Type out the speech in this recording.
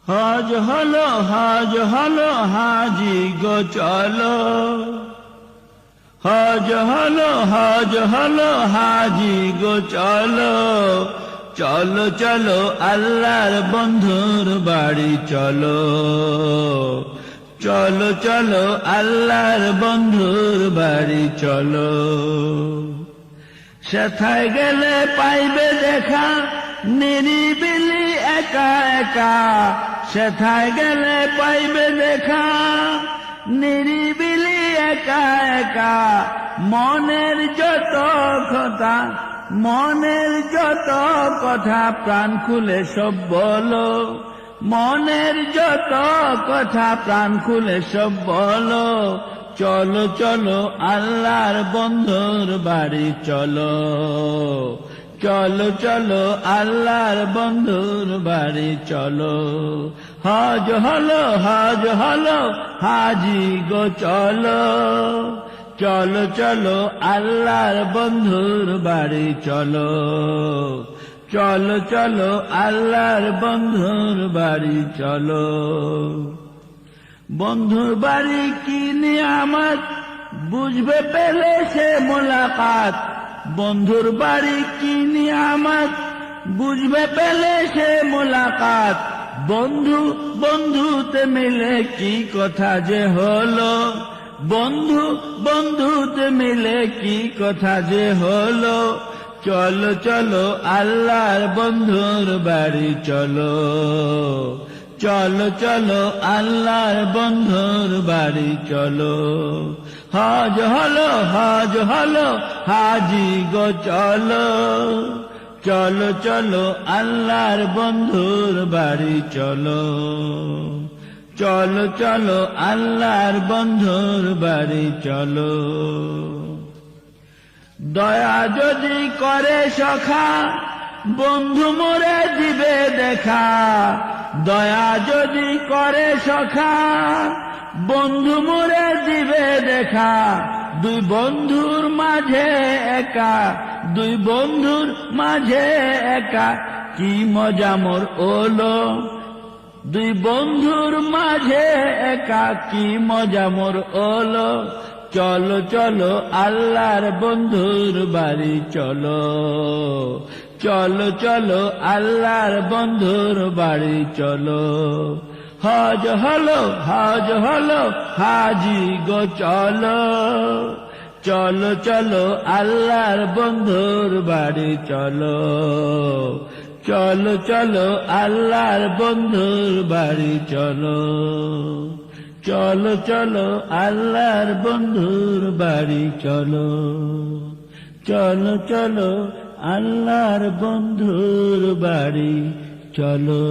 হজ হলো হাজি গো চলো, হজ হলো হাজি গো চলো, চলো চলো আল্লাহর বন্ধুর বাড়ি চলো, চলো চলো আল্লাহর বন্ধুর বাড়ি চলো। সেথায় গেলে পাইবে দেখা নিরিবিলি একা একা, সেথায় গেলে পাইবে দেখা নিরিবিলি একা একা, মনের যত কথা মনের যত কথা প্রাণ খুলে সব বলো, মনের যত কথা প্রাণ খুলে সব বলো, চলো চলো আল্লাহর বন্ধুর বাড়ি চলো, চলো চলো আল্লাহর বন্ধুর বাড়ি চলো। হজ হলো হাজি গো চলো, চলো চলো আল্লাহর বন্ধুর বাড়ি চলো, চলো চলো আল্লাহর বন্ধুর বাড়ি চলো। বন্ধুর বাড়ি কি নিয়ামত বুঝবে পেলে সে মোলাকাত, বন্ধুর বাড়ি কি নিয়ামত বুঝবে পেলে সে মোলাকাত, বন্ধু বন্ধুতে মিলে কি কথা যে হলো, বন্ধু বন্ধুতে মিলে কি কথা যে হলো, চলো চলো আল্লাহর বন্ধুর বাড়ি চলো, চলো চলো আল্লাহর বন্ধুর বাড়ি চলো। হজ হলো হাজি গো চলো, চলো চলো আল্লাহর বন্ধুর বাড়ি চলো, চলো চলো আল্লাহর বন্ধুর বাড়ি চলো। দয়া যদি করে সখা বন্ধু মোরে দিবে দেখা, দয়া যদি করে সখা বন্ধু মোরে দিবে দেখা, দুই বন্ধুর মাঝে একা, দুই বন্ধুর মাঝে একা কি মজা মোর ওলো, দুই বন্ধুর মাঝে একা কি মজা মোর ওলো, চলো চলো আল্লাহর বন্ধুর বাড়ি চলো, চলো চলো আল্লাহর বন্ধুর বাড়ি চলো। হজ হলো হাজি গো চলো, চলো চলো আল্লাহর বন্ধুর বাড়ি চলো, চলো চলো আল্লাহর বন্ধুর বাড়ি চলো, চলো চলো আল্লাহর বন্ধুর বাড়ি চলো, চলো চলো আল্লাহর বন্ধুর বাড়ি চলো।